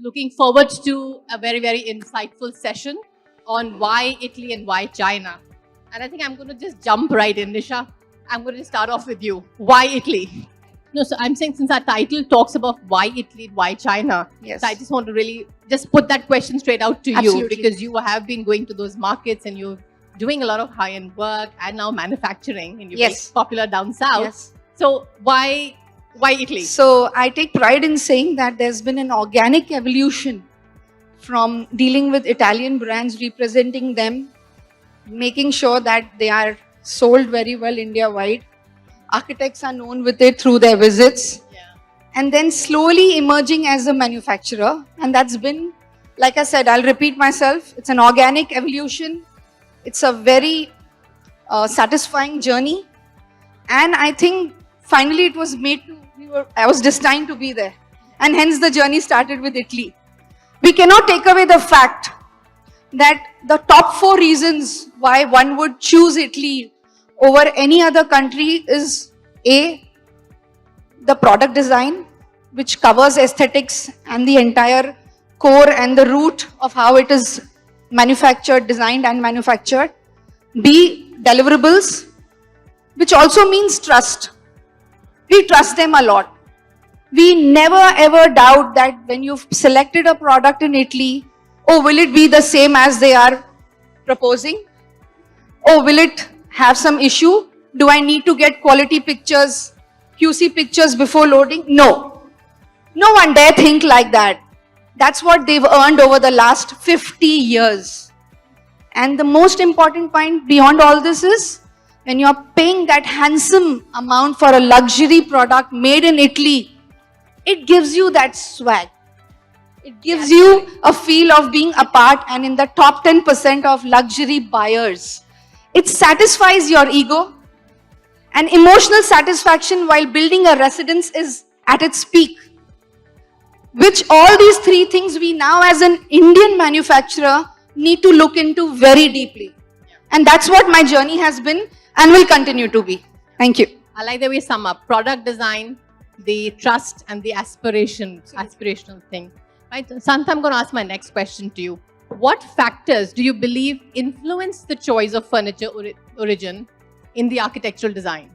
looking forward to a very, very insightful session on why Italy and why China. And I think I'm going to just jump right in, Nisha. I'm going to start off with you. Why Italy? No, so I'm saying since our title talks about why Italy, why China, yes. So I just want to really just put that question straight out to Absolutely. you, because you have been going to those markets and you're doing a lot of high-end work and now manufacturing, and you're yes. very popular down south. Yes. So why Italy? So I take pride in saying that there's been an organic evolution from dealing with Italian brands, representing them, making sure that they are sold very well India-wide. Architects are known with it through their visits. Yeah. And then slowly emerging as a manufacturer. And that's been, like I said, I'll repeat myself, it's an organic evolution. It's a very satisfying journey. And I think finally it was made to, I was destined to be there. And hence the journey started with Italy. We cannot take away the fact that the top 4 reasons why one would choose Italy over any other country is A, the product design, which covers aesthetics and the entire core and the root of how it is manufactured, designed and manufactured. B, deliverables, which also means trust. We trust them a lot. We never ever doubt that when you've selected a product in Italy, oh, will it be the same as they are proposing? Oh, will it have some issue? Do I need to get quality pictures, QC pictures before loading? No. No one dare think like that. That's what they've earned over the last 50 years. And the most important point beyond all this is, when you're paying that handsome amount for a luxury product made in Italy, it gives you that swag. It gives you a feel of being a part and in the top 10% of luxury buyers. It satisfies your ego, and emotional satisfaction while building a residence is at its peak. Which all these 3 things we now as an Indian manufacturer need to look into very deeply. And that's what my journey has been and will continue to be. Thank you. I like the way you sum up product design, the trust and the aspirational thing. Right, Santha, I'm going to ask my next question to you. What factors do you believe influence the choice of furniture origin in the architectural design?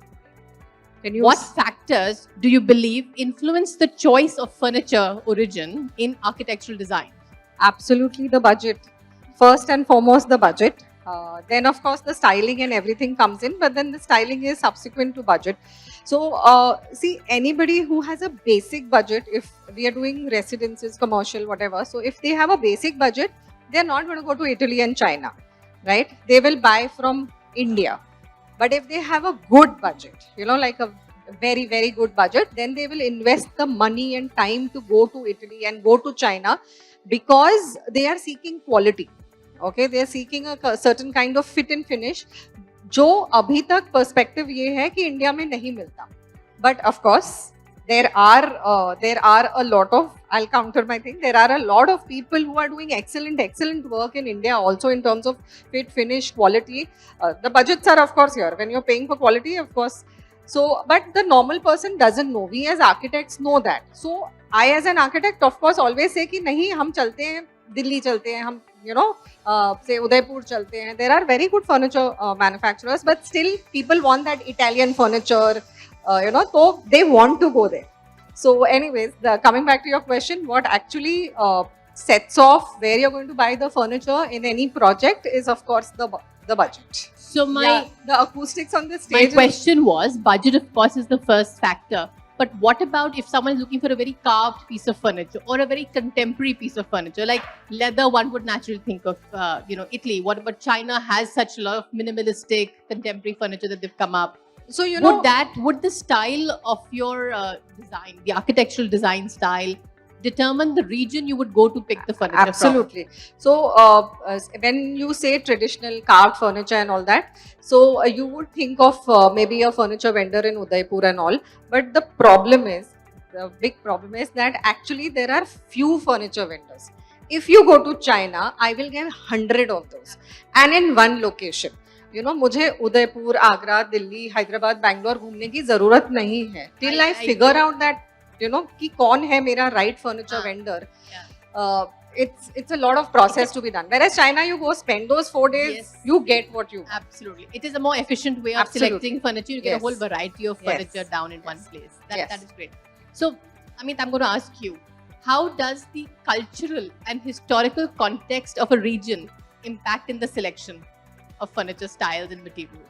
What factors do you believe influence the choice of furniture origin in architectural design? Absolutely the budget. First and foremost, the budget. Then of course the styling and everything comes in, but then the styling is subsequent to budget. So see, anybody who has a basic budget, if we are doing residences, commercial, whatever, so if they have a basic budget, they're not going to go to Italy and China, right? They will buy from India. But if they have a good budget, you know, like a very, very good budget, then they will invest the money and time to go to Italy and go to China, because they are seeking quality. Okay, they are seeking a certain kind of fit and finish, जो अभी तक perspective ये है कि India में नहीं मिलता. But of course, there are a lot of, I'll counter my thing, there are a lot of people who are doing excellent work in India also in terms of fit, finish, quality. The budgets are of course here. When you're paying for quality, of course. So, but the normal person doesn't know. We as architects know that. So, I as an architect, of course, always say कि नहीं, हम चलते हैं, दिल्ली चलते हैं, हम, you know, say Udaipur चलते हैं. There are very good furniture manufacturers, but still people want that Italian furniture, you know, so they want to go there. So anyways, coming back to your question, what actually sets off where you're going to buy the furniture in any project is of course the budget. So the acoustics on the stage. My question was, budget of course is the first factor. But what about if someone is looking for a very carved piece of furniture or a very contemporary piece of furniture, like leather? One would naturally think of, you know, Italy. What about China? Has such a lot of minimalistic contemporary furniture that they've come up. So you know, would the style of your design, the architectural design style, determine the region you would go to pick the furniture Absolutely. from? So when you say traditional carved furniture and all that, so you would think of maybe a furniture vendor in Udaipur and all. But the problem is, the big problem is that actually there are few furniture vendors. If you go to China, I will get 100 of those, and in one location. You know, मुझे उदयपुर, आगरा, दिल्ली, हैदराबाद, बैंगलोर घूमने की जरूरत नहीं है. Till I figure out that, you know, कि कौन है मेरा right furniture vendor. it's a lot of process to be done. Whereas China, you go spend those 4 days, Yes. you get what you want. Absolutely. It is a more efficient way of Absolutely. selecting furniture. You get a Yes. whole variety of Yes. furniture down in one place. Yes. That is great. So, Amit, I'm going to ask you, how does the cultural and historical context of a region impact in the selection of furniture styles and materials?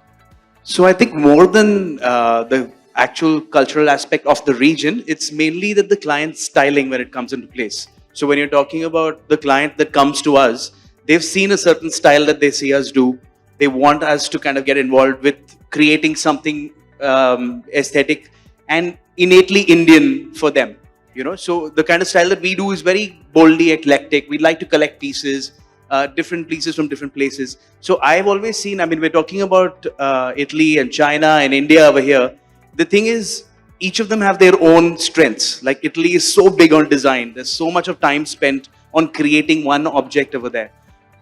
So I think more than the actual cultural aspect of the region, it's mainly that the client's styling when it comes into place. So when you're talking about the client that comes to us, they've seen a certain style that they see us do. They want us to kind of get involved with creating something aesthetic and innately Indian for them. You know, so the kind of style that we do is very boldly eclectic. We like to collect pieces, different pieces from different places. So I've always seen, I mean, we're talking about Italy and China and India over here. The thing is, each of them have their own strengths. Like Italy is so big on design. There's so much of time spent on creating one object over there.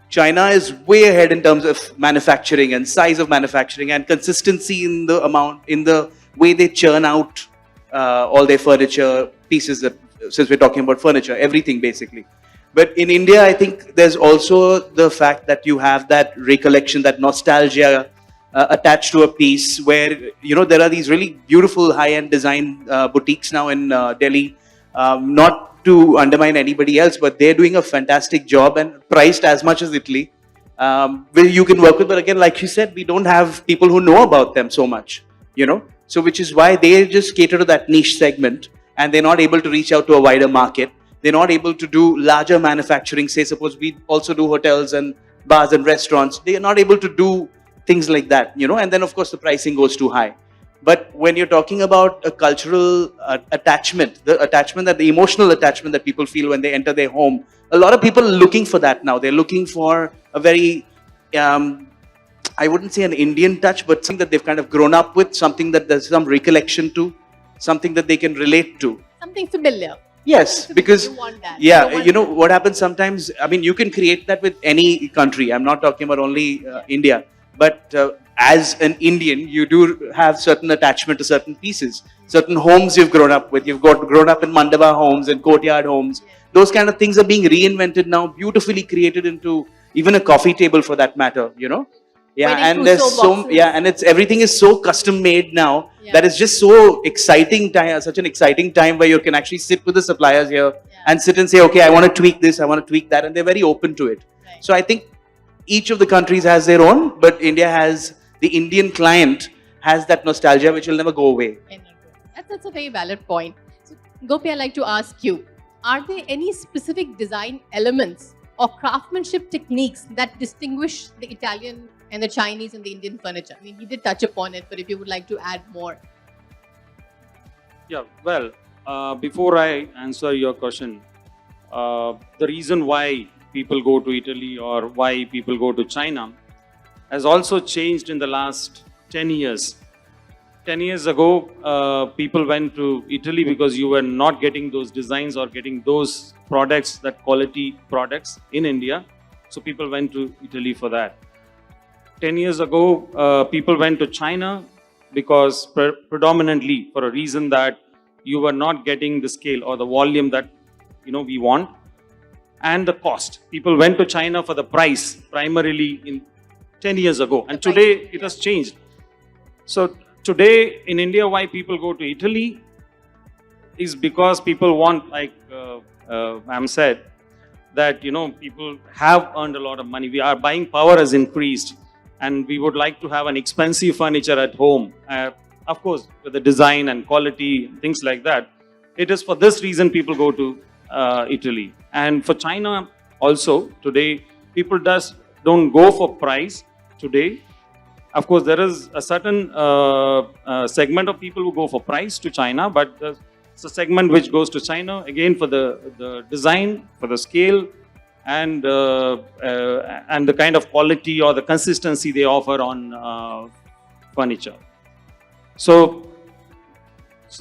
China is way ahead in terms of manufacturing and size of manufacturing and consistency in the amount, in the way they churn out all their furniture pieces, that, since we're talking about furniture, everything basically. But in India, I think there's also the fact that you have that recollection, that nostalgia attached to a piece where, you know, there are these really beautiful high-end design boutiques now in Delhi. Not to undermine anybody else, but they're doing a fantastic job and priced as much as Italy. Where you can work with, but again, like you said, we don't have people who know about them so much, you know. So which is why they just cater to that niche segment and they're not able to reach out to a wider market. They're not able to do larger manufacturing. Say, suppose we also do hotels and bars and restaurants. They are not able to do things like that, you know, and then of course the pricing goes too high. But when you're talking about a cultural attachment, the emotional attachment that people feel when they enter their home, a lot of people are looking for that now. They're looking for a very, I wouldn't say an Indian touch, but something that they've kind of grown up with, something that there's some recollection to, something that they can relate to. Something familiar. Yes, because, you want that. yeah, you know, what happens sometimes, I mean, you can create that with any country. I'm not talking about only India, but as an Indian, you do have certain attachment to certain pieces, certain homes you've grown up with. You've grown up in mandapa homes and courtyard homes. Those kind of things are being reinvented now, beautifully created into even a coffee table for that matter, you know. Yeah, Wedding and there's trousseau so, yeah, and everything is so custom made now that it's just so exciting time, such an exciting time where you can actually sit with the suppliers here and sit and say, okay, I want to tweak this, I want to tweak that, and they're very open to it. Right. So I think each of the countries has their own, but India has, the Indian client has that nostalgia which will never go away. That's a very valid point. So, Gopi, I'd like to ask you, are there any specific design elements or craftsmanship techniques that distinguish the Italian and the Chinese and the Indian furniture? I mean, you did touch upon it, but if you would like to add more. Yeah, well, before I answer your question, the reason why people go to Italy or why people go to China has also changed in the last 10 years. 10 years ago, people went to Italy because you were not getting those designs or getting those products, that quality products in India. So people went to Italy for that. 10 years ago, people went to China because predominantly for a reason that you were not getting the scale or the volume that, you know, we want, and the cost. People went to China for the price primarily in 10 years ago, and today it has changed. So today in India, why people go to Italy is because people want, like ma'am said, that, you know, people have earned a lot of money. Our buying power has increased, and we would like to have an expensive furniture at home. Of course, with the design and quality, things like that. It is for this reason people go to Italy. And for China also, today, people don't go for price today. Of course, there is a certain segment of people who go for price to China, but it's a segment which goes to China, again, for the design, for the scale, and the kind of quality or the consistency they offer on furniture. So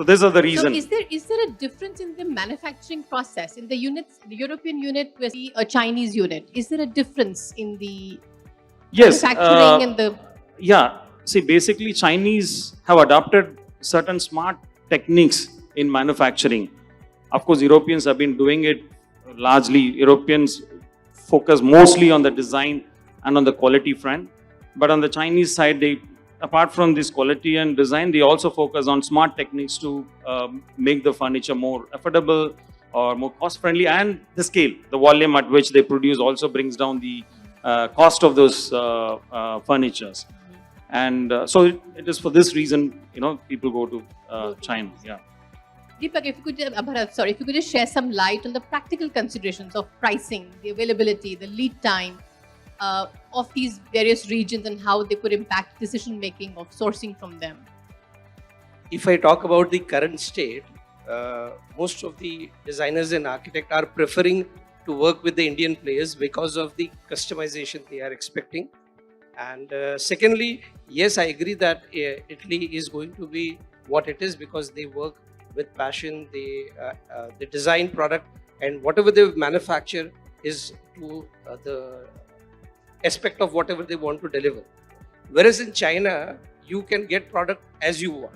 these are the reasons. So is there a difference in the manufacturing process? In the units, the European unit versus a Chinese unit, is there a difference in the manufacturing and the... Yeah, see, basically Chinese have adopted certain smart techniques in manufacturing. Of course, Europeans have been doing it largely Europeans focus mostly on the design and on the quality front. But on the Chinese side, they, apart from this quality and design, they also focus on smart techniques to make the furniture more affordable or more cost friendly, and the scale, the volume at which they produce also brings down the cost of those furnitures. And so it is for this reason, you know, people go to China. Yeah. Deepak, if you could, Bharat, sorry, if you could just share some light on the practical considerations of pricing, the availability, the lead time of these various regions and how they could impact decision making of sourcing from them. If I talk about the current state, most of the designers and architects are preferring to work with the Indian players because of the customization they are expecting. And secondly, yes, I agree that Italy is going to be what it is because they work with passion, they design product, and whatever they manufacture is to the aspect of whatever they want to deliver. Whereas in China, you can get product as you want.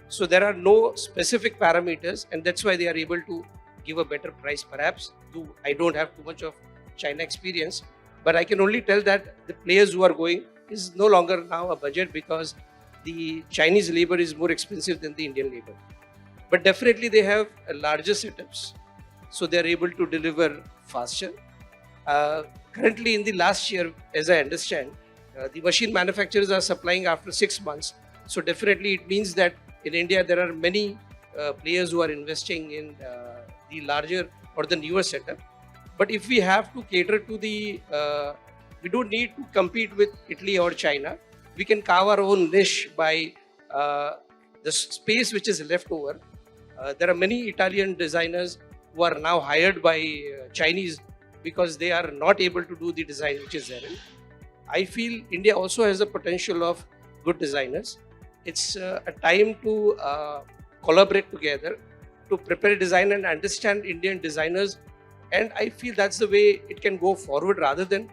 So there are no specific parameters, and that's why they are able to give a better price perhaps. I don't have too much of China experience, but I can only tell that the players who are going is no longer now a budget because the Chinese labor is more expensive than the Indian labor. But definitely they have larger setups, so they are able to deliver faster. Currently in the last year, as I understand, the machine manufacturers are supplying after 6 months. So definitely it means that in India there are many players who are investing in the larger or the newer setup. But if we have to cater to the, we don't need to compete with Italy or China. We can carve our own niche by the space which is left over. There are many Italian designers who are now hired by Chinese because they are not able to do the design which is there. I feel India also has the potential of good designers. It's a time to collaborate together, to prepare design and understand Indian designers. And I feel that's the way it can go forward rather than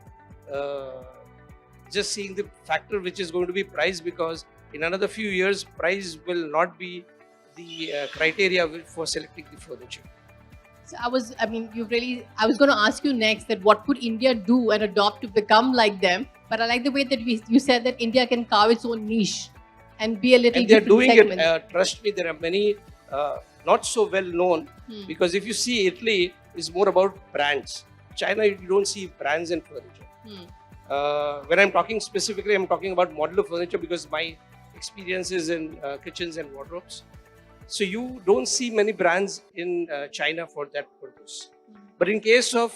just seeing the factor which is going to be price, because in another few years, price will not be the criteria for selecting the furniture. So I was going to ask you next that what could India do and adopt to become like them? But I like the way that you said that India can carve its own niche and be a little and they're doing segment. It. Trust me, there are many not so well known because if you see Italy is more about brands. China, you don't see brands in furniture. When I'm talking specifically, I'm talking about modular furniture because my experience is in kitchens and wardrobes. So you don't see many brands in China for that purpose. But in case of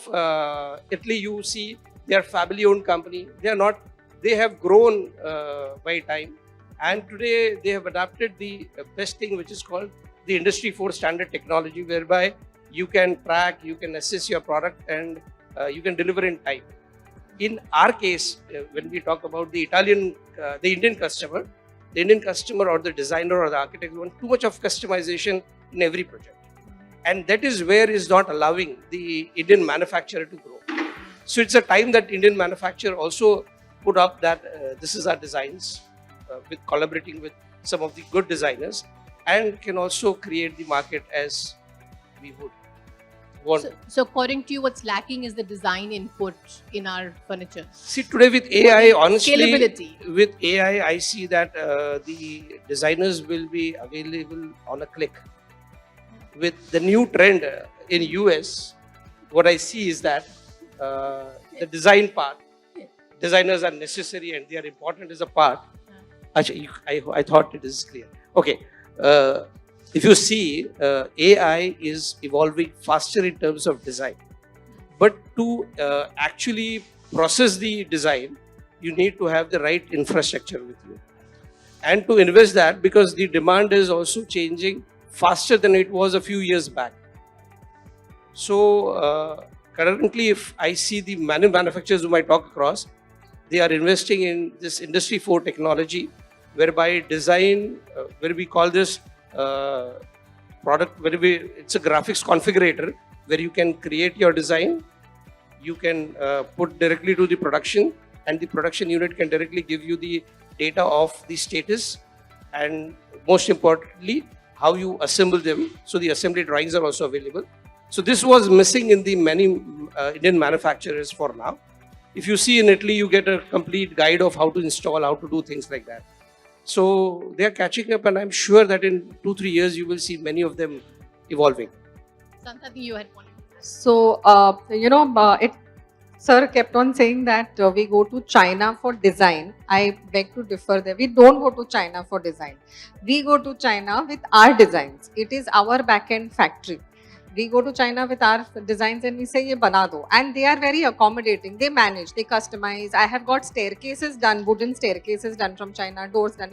Italy, you see they are family-owned company. They have grown by time. And today they have adapted the best thing which is called the Industry 4 standard technology, whereby you can track, you can assess your product and you can deliver in time. In our case, when we talk about the Indian customer or the designer or the architect want too much of customization in every project. And that is where is not allowing the Indian manufacturer to grow. So it's a time that Indian manufacturer also put up that this is our designs with collaborating with some of the good designers and can also create the market as we would want. So according to you, what's lacking is the design input in our furniture. See, today with AI, honestly, scalability. With AI, I see that the designers will be available on a click. With the new trend in US, what I see is that the design part, designers are necessary and they are important as a part. Actually, I thought it is clear. Okay. If you see, AI is evolving faster in terms of design. But to actually process the design, you need to have the right infrastructure with you. And to invest that, because the demand is also changing faster than it was a few years back. So currently, if I see the manufacturers whom I talk across, they are investing in this Industry 4 technology, whereby design, where we call this product, it's a graphics configurator, where you can create your design, you can put directly to the production, and the production unit can directly give you the data of the status, and most importantly, how you assemble them. So the assembly drawings are also available. So this was missing in the many Indian manufacturers for now. If you see in Italy, you get a complete guide of how to install, how to do things like that. So they are catching up, and I'm sure that in 2-3 years, you will see many of them evolving. Santha, I think you had one. So, sir kept on saying that we go to China for design. I beg to differ there. We don't go to China for design. We go to China with our designs. It is our back-end factory. We go to China with our designs and we say, ye bana do. And they are very accommodating. They manage, they customize. I have got staircases done, wooden staircases done from China, doors done,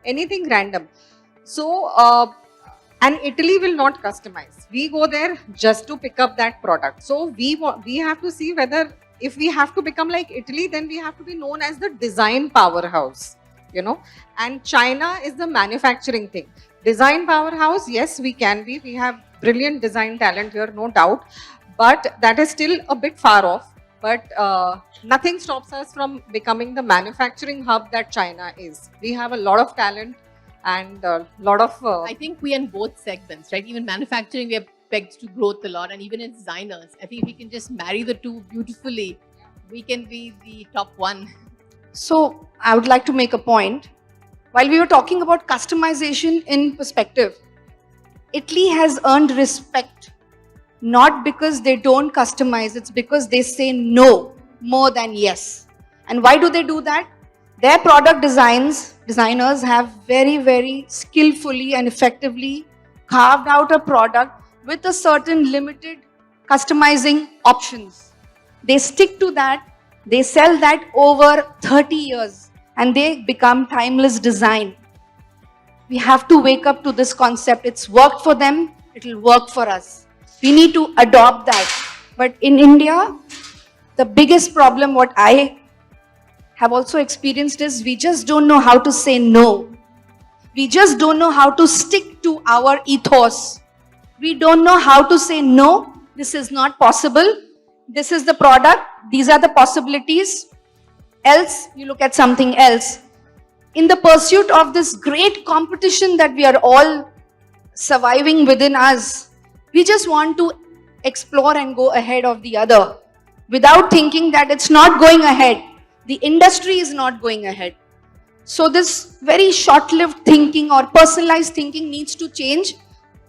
anything random. So, and Italy will not customize. We go there just to pick up that product. So we have to see whether if we have to become like Italy, then we have to be known as the design powerhouse, And China is the manufacturing thing. Design powerhouse, yes, we can be. We have brilliant design talent here, no doubt. But that is still a bit far off. But nothing stops us from becoming the manufacturing hub that China is. We have a lot of talent and a lot of... I think we are in both segments, right? Even manufacturing, we are pegged to growth a lot. And even in designers, I think if we can just marry the two beautifully, we can be the top one. So I would like to make a point. While we were talking about customization in perspective, Italy has earned respect, not because they don't customize, it's because they say no more than yes. And why do they do that? Their product designers have very, very skillfully and effectively carved out a product with a certain limited customizing options. They stick to that, they sell that over 30 years. And they become timeless design. We have to wake up to this concept. It's worked for them, it'll work for us. We need to adopt that. But in India, the biggest problem what I have also experienced is we just don't know how to say no. We just don't know how to stick to our ethos. We don't know how to say no, this is not possible. This is the product, these are the possibilities. Else, you look at something else. In the pursuit of this great competition that we are all surviving within us, we just want to explore and go ahead of the other without thinking that it's not going ahead. The industry is not going ahead. So this very short-lived thinking or personalized thinking needs to change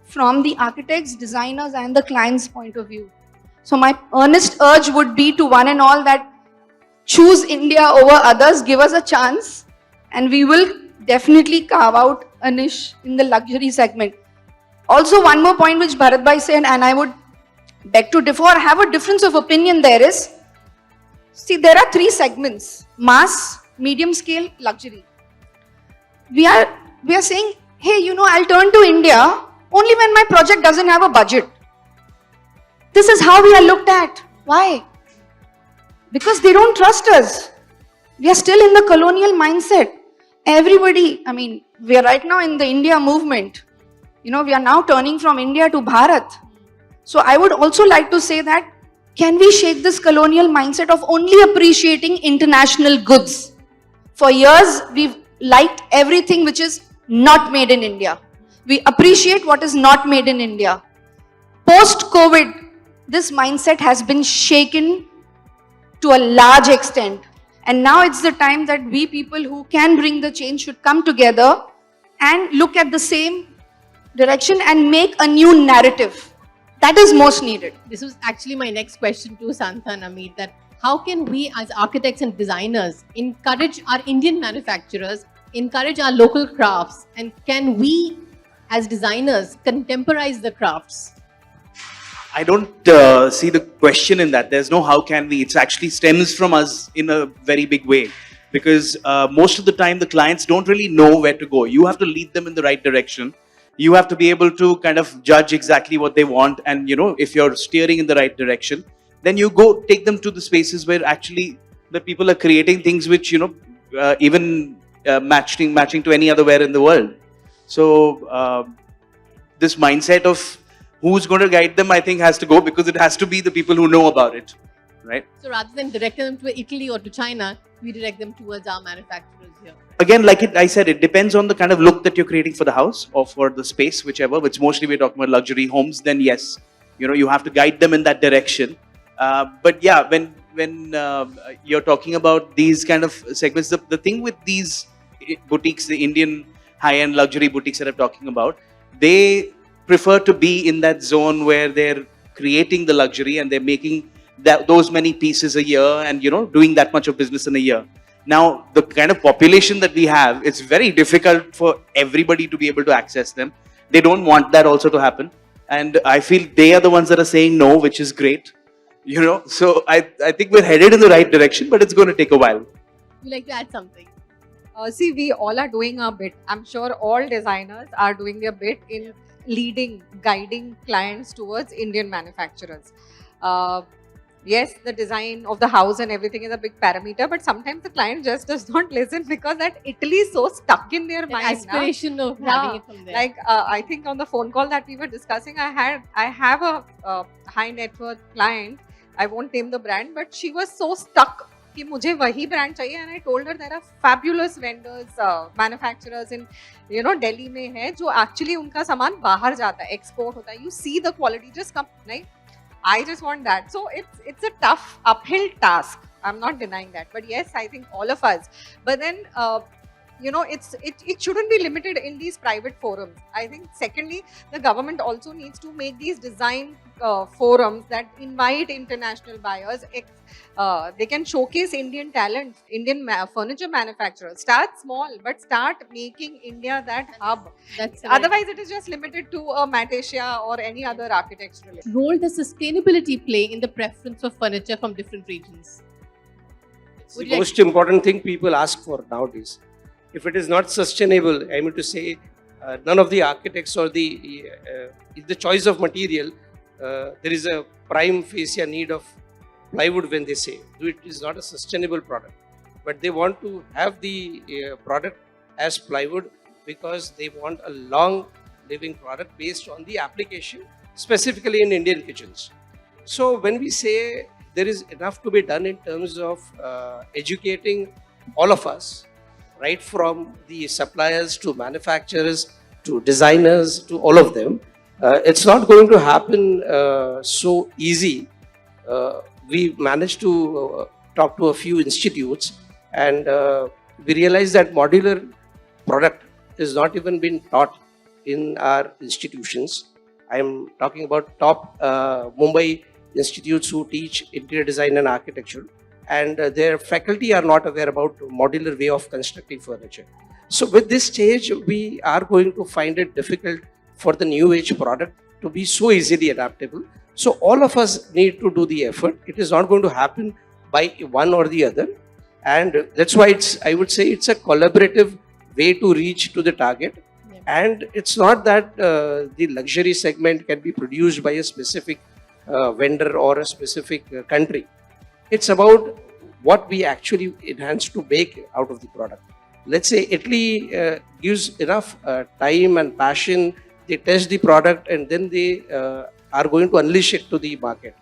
from the architects, designers and the client's point of view. So my earnest urge would be to one and all that choose India over others, give us a chance, and we will definitely carve out a niche in the luxury segment. Also, one more point which Bharat Bhai said, and I would beg to differ, have a difference of opinion there is, see, there are 3 segments, mass, medium scale, luxury. We are saying, hey, I'll turn to India only when my project doesn't have a budget. This is how we are looked at. Why? Because they don't trust us. We are still in the colonial mindset. Everybody, we are right now in the India movement. We are now turning from India to Bharat. So I would also like to say that, can we shake this colonial mindset of only appreciating international goods? For years, we've liked everything which is not made in India. We appreciate what is not made in India. Post-COVID, this mindset has been shaken to a large extent. And now it's the time that we people who can bring the change should come together and look at the same direction and make a new narrative. That is most needed. This was actually my next question to Santha and AMEET, that how can we as architects and designers encourage our Indian manufacturers, encourage our local crafts, and can we as designers contemporize the crafts? I don't see the question in that. There's no how can we. It actually stems from us in a very big way. Because most of the time, the clients don't really know where to go. You have to lead them in the right direction. You have to be able to kind of judge exactly what they want. And, if you're steering in the right direction, then you go take them to the spaces where actually the people are creating things which, even matching to any other where in the world. So this mindset of who's going to guide them, I think, has to go, because it has to be the people who know about it, right? So rather than directing them to Italy or to China, we direct them towards our manufacturers here. Again, like I said, it depends on the kind of look that you're creating for the house or for the space, whichever, which mostly we're talking about luxury homes, then yes. You have to guide them in that direction. But yeah, when you're talking about these kind of segments, the thing with these boutiques, the Indian high-end luxury boutiques that I'm talking about, they prefer to be in that zone where they're creating the luxury and they're making those many pieces a year and doing that much of business in a year. Now, the kind of population that we have, it's very difficult for everybody to be able to access them. They don't want that also to happen. And I feel they are the ones that are saying no, which is great. So I think we're headed in the right direction, but it's going to take a while. Would you like to add something? See, we all are doing our bit. I'm sure all designers are doing their bit in leading, guiding clients towards Indian manufacturers. Yes, the design of the house and everything is a big parameter, but sometimes the client just does not listen because that Italy is so stuck in their mind. Aspiration of having it from there. Like I think on the phone call that we were discussing, I have a high net worth client. I won't name the brand, but she was so stuck कि मुझे वही brand चाहिए, and I told her there are fabulous vendors, manufacturers in Delhi में है जो actually उनका सामान बाहर जाता है, export होता है. You see the quality, just come, नहीं? I just want that. So it's a tough uphill task. I'm not denying that, but yes, I think all of us. But then it shouldn't be limited in these private forums. I think secondly, the government also needs to make these design forums that invite international buyers. They can showcase Indian talent, Indian furniture manufacturers. Start small, but start making India that hub. Otherwise, it is just limited to a Malaysia or any other architectural. Role does sustainability play in the preference of furniture from different regions? It's the most important thing people ask for nowadays. If it is not sustainable, I mean to say, none of the architects or the choice of material, there is a prime facie need of plywood when they say it is not a sustainable product. But they want to have the product as plywood because they want a long living product based on the application, specifically in Indian kitchens. So when we say there is enough to be done in terms of educating all of us, right from the suppliers to manufacturers to designers to all of them, it's not going to happen so easy. We managed to talk to a few institutes and we realized that modular product is not even been taught in our institutions. I am talking about top Mumbai institutes who teach interior design and architecture, and their faculty are not aware about modular way of constructing furniture. So with this stage, we are going to find it difficult for the new age product to be so easily adaptable. So all of us need to do the effort. It is not going to happen by one or the other. And that's why I would say it's a collaborative way to reach to the target. Yeah. And it's not that the luxury segment can be produced by a specific vendor or a specific country. It's about what we actually enhance to make out of the product. Let's say Italy gives enough time and passion. They test the product and then they are going to unleash it to the market.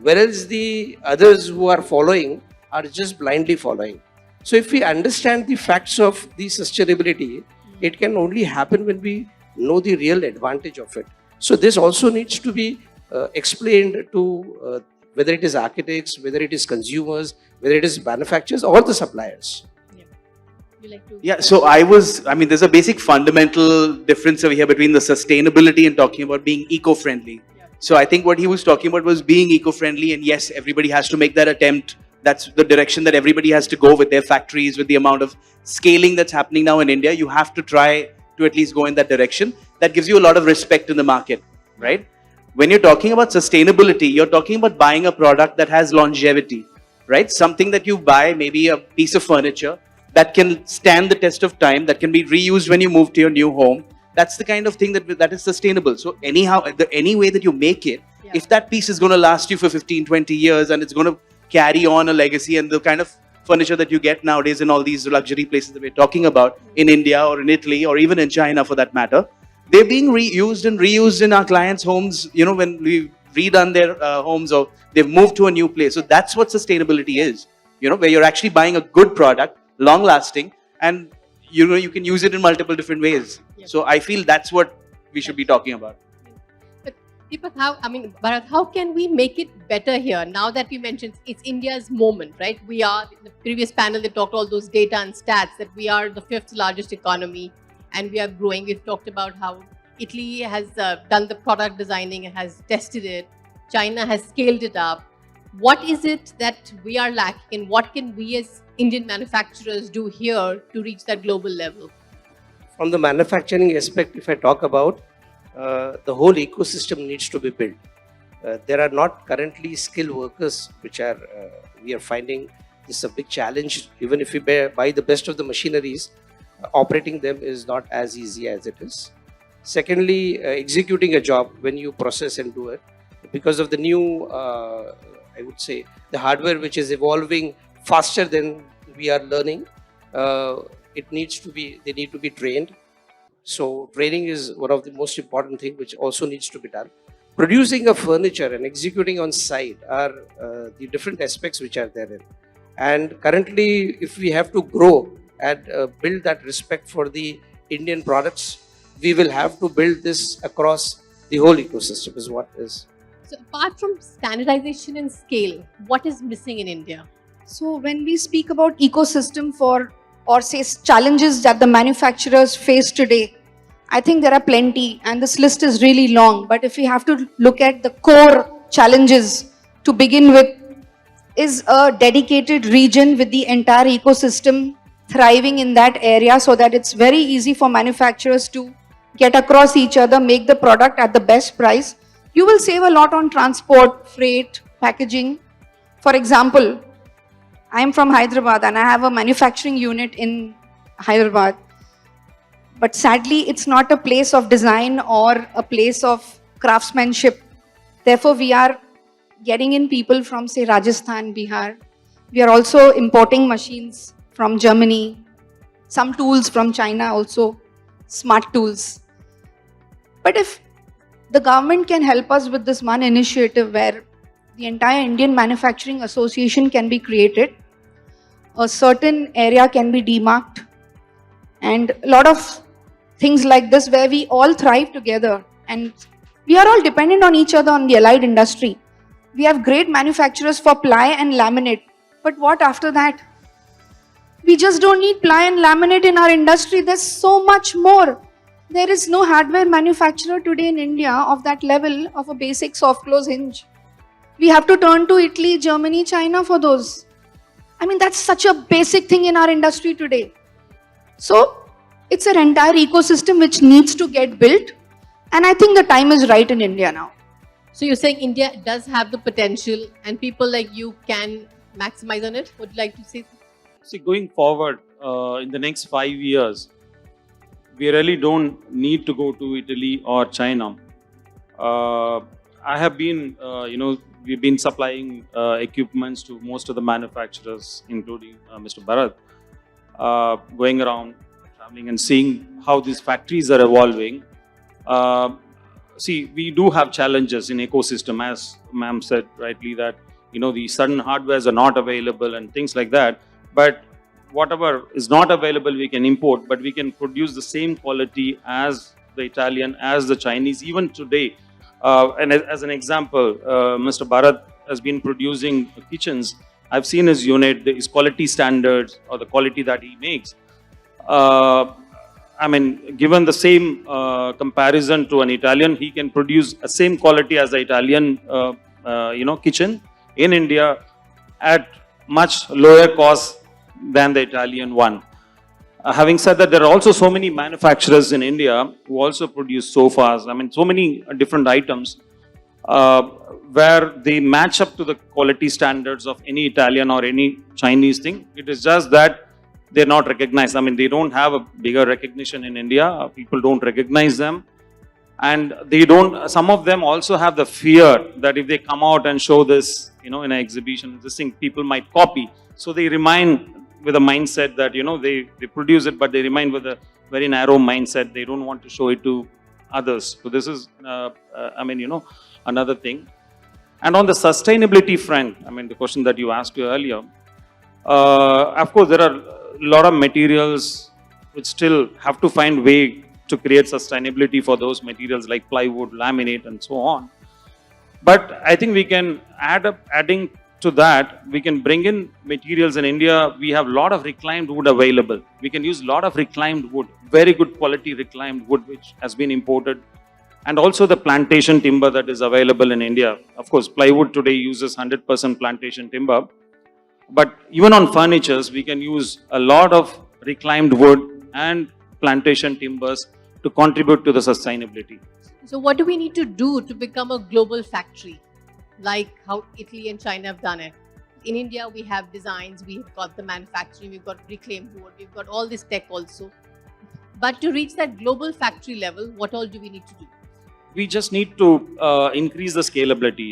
Whereas the others who are following are just blindly following. So if we understand the facts of the sustainability, it can only happen when we know the real advantage of it. So this also needs to be explained to whether it is architects, whether it is consumers, whether it is manufacturers or the suppliers. Yeah, so there's a basic fundamental difference over here between the sustainability and talking about being eco-friendly. Yeah. So I think what he was talking about was being eco-friendly, and yes, everybody has to make that attempt. That's the direction that everybody has to go with their factories, with the amount of scaling that's happening now in India. You have to try to at least go in that direction. That gives you a lot of respect in the market, right? When you're talking about sustainability, you're talking about buying a product that has longevity, right? Something that you buy, maybe a piece of furniture, that can stand the test of time, that can be reused when you move to your new home. That's the kind of thing that is sustainable. So anyhow, any way that you make it, yeah, if that piece is going to last you for 15, 20 years and it's going to carry on a legacy, and the kind of furniture that you get nowadays in all these luxury places that we're talking about in India or in Italy or even in China for that matter, they're being reused and reused in our clients' homes, when we've redone their homes or they've moved to a new place. So that's what sustainability is, where you're actually buying a good product, long lasting, and you can use it in multiple different ways. Yep. So I feel that's what we should be talking about. But Deepak, Bharat, how can we make it better here? Now that we mentioned it's India's moment, right? We are, in the previous panel, they talked all those data and stats that we are the 5th largest economy and we are growing. We've talked about how Italy has done the product designing and has tested it. China has scaled it up. What is it that we are lacking and what can we as Indian manufacturers do here to reach that global level? From the manufacturing aspect, if I talk about, the whole ecosystem needs to be built. There are not currently skilled workers, which are, we are finding this is a big challenge. Even if we buy the best of the machineries, operating them is not as easy as it is. Secondly, executing a job when you process and do it, because of the new, I would say, the hardware which is evolving faster than we are learning, they need to be trained. So training is one of the most important things which also needs to be done. Producing a furniture and executing on site are the different aspects which are therein. And currently, if we have to grow and build that respect for the Indian products, we will have to build this across the whole ecosystem is what is. So apart from standardization and scale, what is missing in India? So when we speak about ecosystem or say challenges that the manufacturers face today, I think there are plenty and this list is really long. But if we have to look at the core challenges to begin with, is a dedicated region with the entire ecosystem thriving in that area so that it's very easy for manufacturers to get across each other, make the product at the best price. You will save a lot on transport, freight, packaging. For example, I am from Hyderabad and I have a manufacturing unit in Hyderabad. But sadly, it's not a place of design or a place of craftsmanship. Therefore, we are getting in people from, say, Rajasthan, Bihar. We are also importing machines from Germany, some tools from China also, smart tools. But if the government can help us with this one initiative where the entire Indian Manufacturing Association can be created, a certain area can be demarked, and a lot of things like this where we all thrive together and we are all dependent on each other on the allied industry. We have great manufacturers for ply and laminate, but what after that? We just don't need ply and laminate in our industry. There's so much more. There is no hardware manufacturer today in India of that level of a basic soft close hinge. We have to turn to Italy, Germany, China for those. I mean, that's such a basic thing in our industry today. So it's an entire ecosystem which needs to get built. And I think the time is right in India now. So you're saying India does have the potential and people like you can maximize on it? Would you like to say? See, going forward in the next 5 years, we really don't need to go to Italy or China. I have been, we've been supplying equipments to most of the manufacturers, including Mr. Bharat, going around, traveling and seeing how these factories are evolving. See, we do have challenges in ecosystem, as ma'am said rightly, that, the certain hardwares are not available and things like that. But whatever is not available, we can import, but we can produce the same quality as the Italian, as the Chinese, even today. And as an example, Mr. Bharat has been producing kitchens. I've seen his unit, his quality standards or the quality that he makes. I mean, given the same comparison to an Italian, he can produce the same quality as the Italian, kitchen in India at much lower cost than the Italian one. Having said that, there are also so many manufacturers in India who also produce sofas. I mean, so many different items where they match up to the quality standards of any Italian or any Chinese thing. It is just that they're not recognized. I mean, they don't have a bigger recognition in India. People don't recognize them. And they don't, some of them also have the fear that if they come out and show this, in an exhibition, this thing, people might copy. So they remain with a mindset that, they produce it, but they remain with a very narrow mindset. They don't want to show it to others. So this is, another thing. And on the sustainability front, the question that you asked earlier, of course, there are a lot of materials which still have to find way to create sustainability for those materials like plywood, laminate, and so on. But I think we can adding to that, we can bring in materials in India. We have a lot of reclaimed wood available. We can use a lot of reclaimed wood, very good quality reclaimed wood, which has been imported. And also the plantation timber that is available in India. Of course, plywood today uses 100% plantation timber. But even on furnitures, we can use a lot of reclaimed wood and plantation timbers to contribute to the sustainability. So what do we need to do to become a global factory, like how Italy and China have done it? In India, we have designs, we've got the manufacturing, we've got reclaimed wood, we've got all this tech also. But to reach that global factory level, what all do we need to do? We just need to increase the scalability.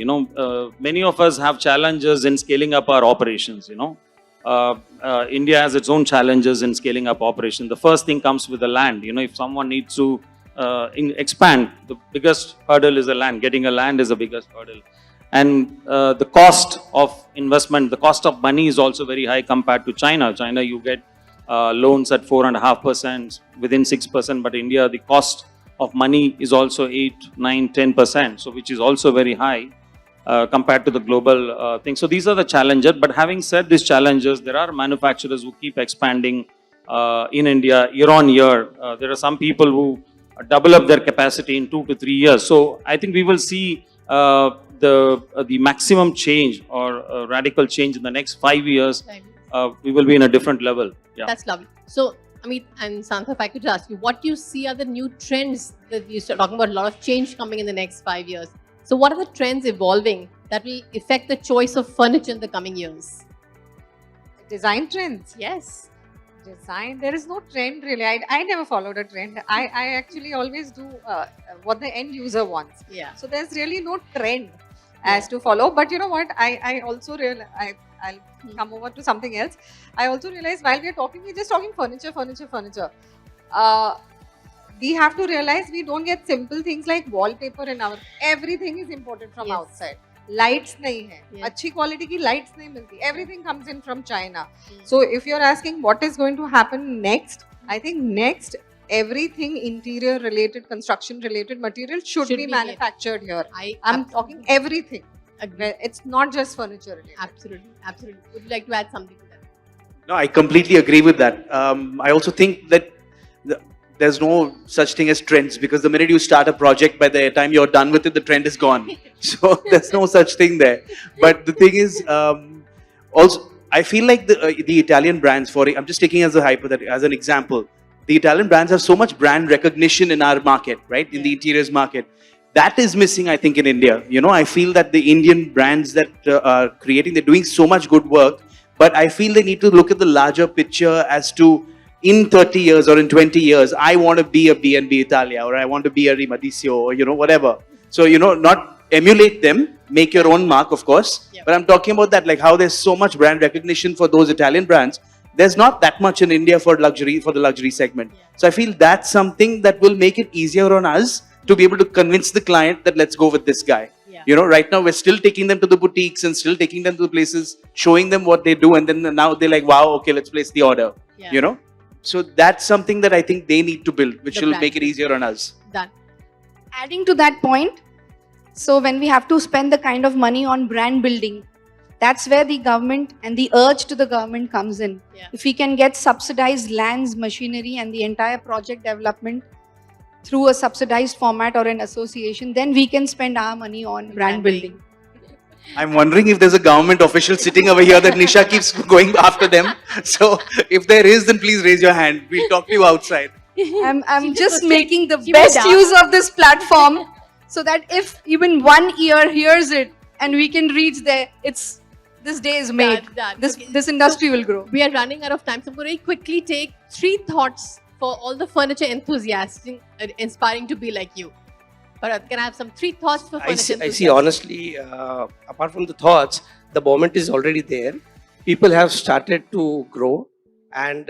Many of us have challenges in scaling up our operations. India has its own challenges in scaling up operations. The first thing comes with the land. If someone needs to expand, the biggest hurdle is the land. Getting a land is the biggest hurdle. And the cost of investment, the cost of money is also very high compared to China. China, you get loans at 4.5%, within 6%, but India, the cost of money is also 8, 9, 10%, so which is also very high compared to the global thing. So these are the challenges. But having said these challenges, there are manufacturers who keep expanding in India year on year. There are some people who double up their capacity in 2 to 3 years. So I think we will see the maximum change or radical change in the next 5 years. We will be in a different level. Yeah. That's lovely. So AMEET and SANTHA, if I could ask you, what do you see are the new trends that you start talking about? A lot of change coming in the next 5 years. So what are the trends evolving that will affect the choice of furniture in the coming years? Design trends. Yes. Design, there is no trend really. I never followed a trend. I actually always do what the end user wants. Yeah. So there's really no trend as to follow. But you know what? I also realize, I'll come over to something else. I also realize while we're talking, we're just talking furniture. We have to realize we don't get simple things like wallpaper in our, everything is imported from outside. Lights nahi hai. Achhi quality ki lights nahi milti. Everything comes in from China. So if you're asking what is going to happen next, I think next everything interior related, construction related material should be manufactured here. I'm talking everything. It's not just furniture related. Absolutely. Would you like to add something to that? No, I completely agree with that. I also think that there's no such thing as trends, because the minute you start a project, by the time you're done with it, the trend is gone. So there's no such thing there. But the thing is, also, I feel like the Italian brands, I'm just taking as an example, the Italian brands have so much brand recognition in our market, right? In the interiors market. That is missing, I think, in India. I feel that the Indian brands that are creating, they're doing so much good work, but I feel they need to look at the larger picture as to, in 30 years or in 20 years, I want to be a B&B Italia, or I want to be a Rimadisio, or whatever. So, not emulate them, make your own mark, of course. But I'm talking about that, like how there's so much brand recognition for those Italian brands. There's not that much in India for the luxury segment. So I feel that's something that will make it easier on us to be able to convince the client that let's go with this guy. Right now we're still taking them to the boutiques and still taking them to the places, showing them what they do, and then now they're like, wow, okay, let's place the order. So that's something that I think they need to build, which will make it easier on us. Done. Adding to that point, so when we have to spend the kind of money on brand building, that's where the government and the urge to the government comes in. If we can get subsidized lands, machinery, and the entire project development through a subsidized format or an association, then we can spend our money on brand building. I'm wondering if there's a government official sitting over here that NISHA keeps going after them. So if there is, then please raise your hand. We'll talk to you outside. I'm just making the best use of this platform so that if even one ear hears it and we can reach there, this day is made. This industry will grow. We are running out of time, so I'm going to quickly take 3 thoughts for all the furniture enthusiasts inspiring to be like you. Bharat, can I have some 3 thoughts for furniture enthusiasts? I see, honestly, apart from the thoughts, the moment is already there. People have started to grow, and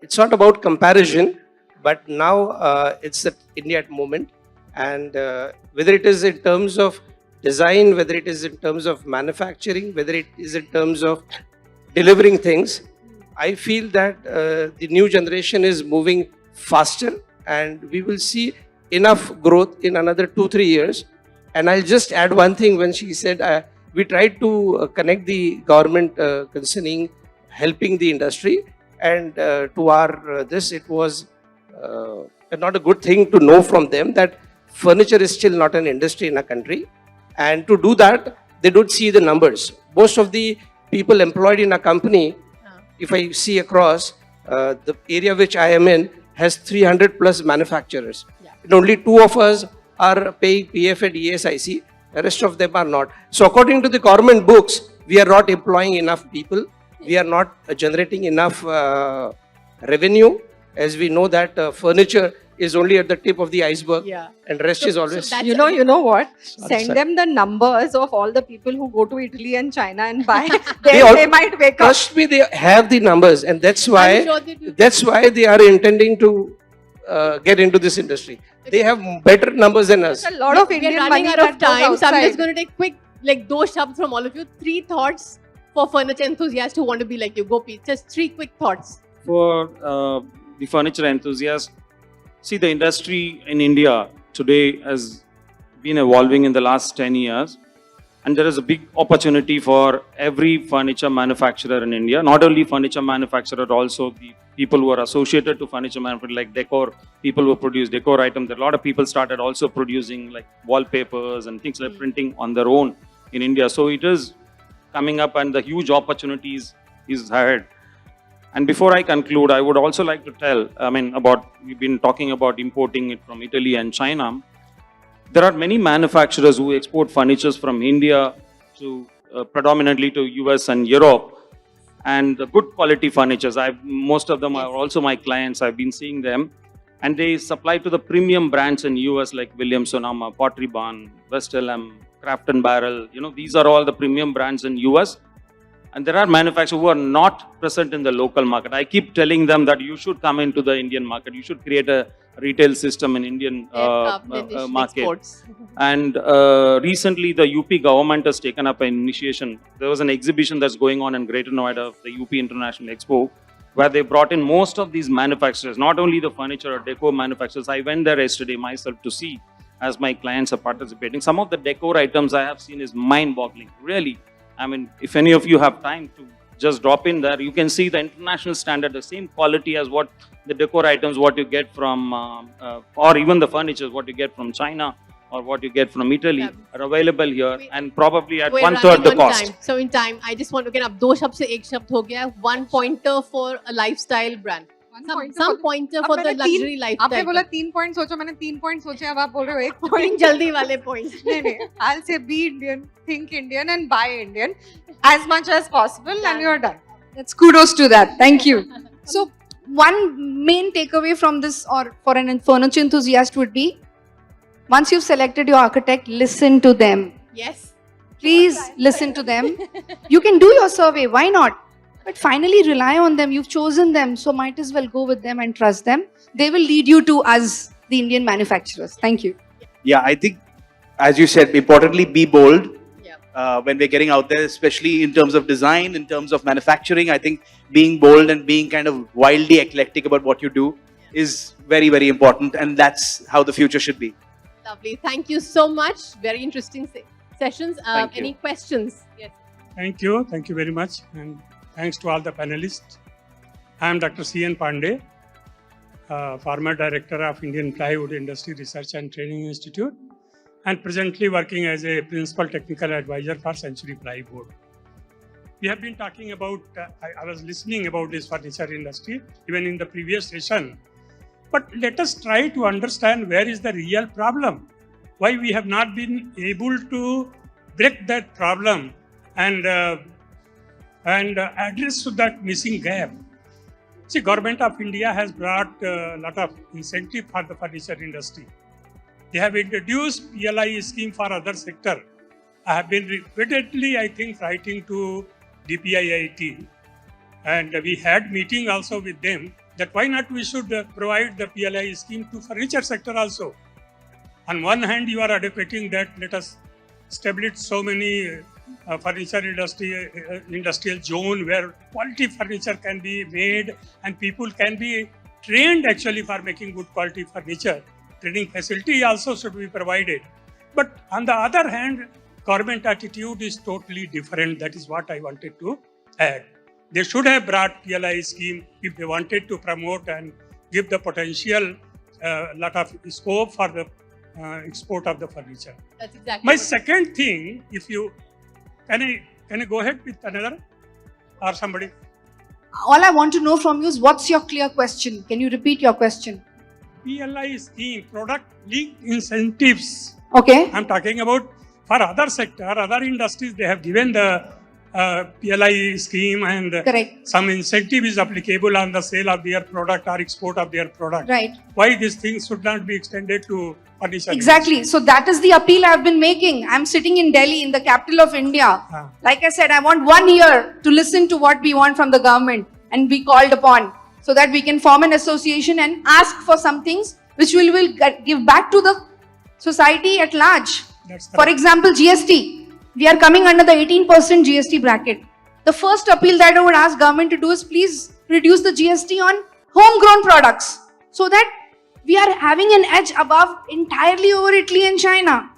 it's not about comparison, but now it's the India moment. And whether it is in terms of design, whether it is in terms of manufacturing, whether it is in terms of delivering things, I feel that the new generation is moving faster, and we will see enough growth in another 2-3 years And I'll just add one thing when she said we tried to connect the government concerning helping the industry, and to our this, it was not a good thing to know from them that furniture is still not an industry in a country. And to do that, they don't see the numbers. Most of the people employed in a company, if I see across, the area which I am in has 300 plus manufacturers. Yeah. And only 2 of us are paying PF and ESIC, the rest of them are not. So according to the government books, we are not employing enough people. We are not generating enough revenue, as we know that furniture is only at the tip of the iceberg, Yeah. and rest is always... that's- You know what? Send sorry. them the numbers of all the people who go to Italy and China and buy. They Then all- they might wake up. Trust me, they have the numbers, and that's I'm why sure they do. they are intending to get into this industry. They have better numbers than us. There's a lot of We are Indian running money out that of goes time, so I'm outside. just going to take quick, like, do shabd from all of you. 3 thoughts for furniture enthusiasts who want to be like you. Gopi, just 3 quick thoughts. For the furniture enthusiast, see, the industry in India today has been evolving in the last 10 years, and there is a big opportunity for every furniture manufacturer in India. Not only furniture manufacturer, also the people who are associated to furniture manufacturer, like decor, people who produce decor items. There are a lot of people started also producing like wallpapers and things like printing on their own in India. So it is coming up, and the huge opportunities is ahead. And before I conclude, I would also like to tell, we've been talking about importing it from Italy and China. There are many manufacturers who export furnitures from India to predominantly to US and Europe, and the good quality furnitures. Most of them are also my clients. I've been seeing them, and they supply to the premium brands in US like Williams Sonoma, Pottery Barn, West Elm, Craft and Barrel. You know, these are all the premium brands in US. And there are manufacturers who are not present in the local market. I keep telling them that you should come into the Indian market. You should create a retail system in Indian market. Exports. And recently, the UP government has taken up an initiation. There was an exhibition that's going on in Greater Noida, the UP International Expo, where they brought in most of these manufacturers, not only the furniture or decor manufacturers. I went there yesterday myself to see, as my clients are participating. Some of the decor items I have seen is mind-boggling, really. I mean, if any of you have time to just drop in there, you can see the international standard, the same quality as what the decor items, what you get from, or even the furniture, what you get from China or what you get from Italy are available here, and probably at We're 1/3 the running on cost. time. So in time, I just want to get up. 2 शब्द से 1 शब्द हो गया. 1 pointer for a lifestyle brand. Some pointer for the luxury lifestyle. आपने बोला 3 point सोचो, मैंने 3 point सोचे, अब आप बोल रहे हो 1 3 पॉइंट. जल्दी वाले points. नहीं, I'll say be Indian, think Indian, and buy Indian as much as possible, and you're done. That's kudos to that. Thank you. So, one main takeaway from this, or for an furniture enthusiast, would be once you've selected your architect, listen to them. Yes. Please listen to them. You can do your survey, why not? But finally rely on them. You've chosen them, so might as well go with them and trust them. They will lead you to us, the Indian manufacturers. Thank you. Yeah, I think, as you said, importantly, be bold. Yeah. When we're getting out there, especially in terms of design, in terms of manufacturing, I think being bold and being kind of wildly eclectic about what you do is very, very important, and that's how the future should be. Lovely. Thank you so much. Very interesting sessions. Thank you. Any questions? Yes. Thank you. Thank you very much. And thanks to all the panelists. I am Dr. C.N. Pandey, former director of Indian Plywood Industry Research and Training Institute, and presently working as a principal technical advisor for Century Plywood. We have been talking about, I was listening about this furniture industry, even in the previous session. But let us try to understand where is the real problem. Why we have not been able to break that problem and address to that missing gap. See, Government of India has brought a lot of incentive for the furniture industry. They have introduced PLI scheme for other sector. I have been repeatedly, I think, writing to DPIIT, and we had meeting also with them that why not we should provide the PLI scheme to furniture sector also. On one hand, you are advocating that let us establish so many furniture industry, industrial zone where quality furniture can be made and people can be trained actually for making good quality furniture. Training facility also should be provided. But on the other hand, government attitude is totally different. That is what I wanted to add. They should have brought PLI scheme if they wanted to promote and give the potential lot of scope for the export of the furniture. That's exactly. My second thing, if you can I go ahead with another or somebody? All I want to know from you is what's your clear question? Can you repeat your question? PLI scheme, product linked incentives. Okay. I'm talking about for other sector, other industries, they have given the PLI scheme and Correct. some incentive is applicable on the sale of their product or export of their product. Right. Why these things should not be extended to furniture? Exactly. So that is the appeal I've been making. I'm sitting in Delhi, in the capital of India. Like I said, I want 1 year to listen to what we want from the government and be called upon so that we can form an association and ask for some things which we will give back to the society at large. For example, GST. We are coming under the 18% GST bracket. The first appeal that I would ask government to do is please reduce the GST on homegrown products so that we are having an edge above entirely over Italy and China.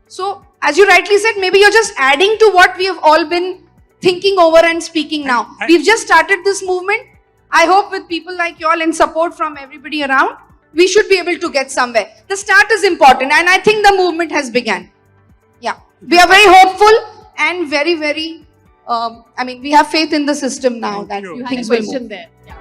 So, as you rightly said, maybe you're just adding to what we have all been thinking over and speaking now. We've just started this movement. I hope with people like you all and support from everybody around, we should be able to get somewhere. The start is important and I think the movement has begun. Yeah. We are very hopeful and very, very, we have faith in the system now that You had a things will question move. there. Yeah.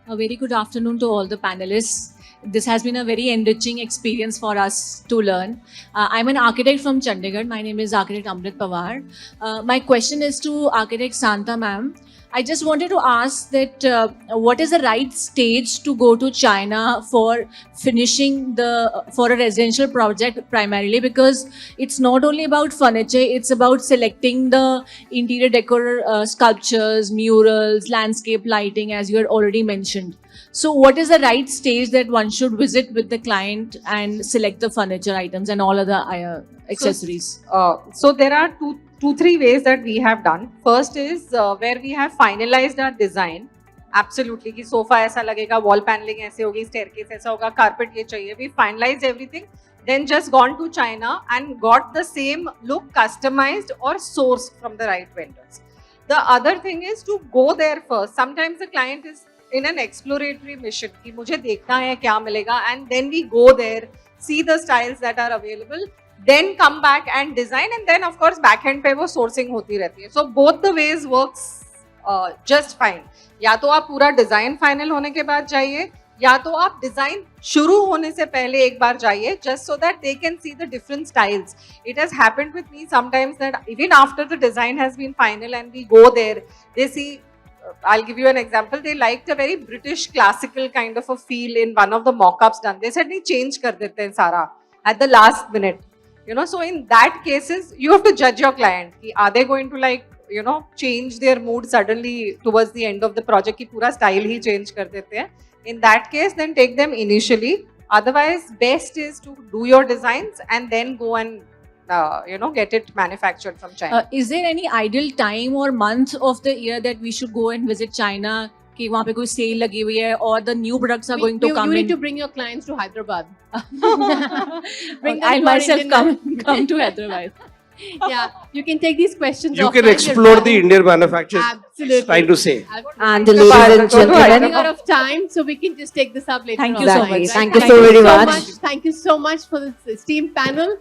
A very good afternoon to all the panelists. This has been a very enriching experience for us to learn. I'm an architect from Chandigarh. My name is Architect Amrit Pawar. My question is to Architect Santha ma'am. I just wanted to ask that what is the right stage to go to China for finishing for a residential project primarily, because it's not only about furniture, it's about selecting the interior decor sculptures, murals, landscape lighting, as you had already mentioned. So what is the right stage that one should visit with the client and select the furniture items and all other accessories? So there are two, three ways that we have done. First is where we have finalized our design. Absolutely, कि sofa ऐसा लगेगा, wall paneling ऐसे होगी, staircase ऐसा होगा, carpet ये चाहिए. We finalized everything. Then just gone to China and got the same look customized or sourced from the right vendors. The other thing is to go there first. Sometimes the client is in an exploratory mission कि मुझे देखना है क्या मिलेगा, and then we go there, see the styles that are available, then come back and design, and then of course back end पे वो sourcing होती रहती है. So both the ways works just fine. या तो आप पूरा design final होने के बाद जाइए, या तो आप design शुरू होने से पहले एक बार जाइए, just so that they can see the different styles. It has happened with me sometimes that even after the design has been final and we go there, they see. I'll give you an example. They liked a very British classical kind of a feel in one of the mock-ups done. They said, "नहीं change कर देते हैं सारा at the last minute." You know, so in that cases, you have to judge your client. Are they going to change their mood suddenly towards the end of the project? कि पूरा style ही change कर देते हैं. In that case, then take them initially. Otherwise, best is to do your designs and then go and get it manufactured from China. Is there any ideal time or month of the year that we should go and visit China? कि वहाँ पे कोई sale लगी हुई है, or the new products are going to come in? You need to bring your clients to Hyderabad. I'll myself come to Hyderabad. Yeah, you can take these questions. You can explore the Indian manufacturers. Absolutely. Trying to say. And ladies and We're running gentlemen, out of time, so we can just take this up later. Thank on. you so exactly. much. Thank you so very much. Thank you so much for this esteemed panel.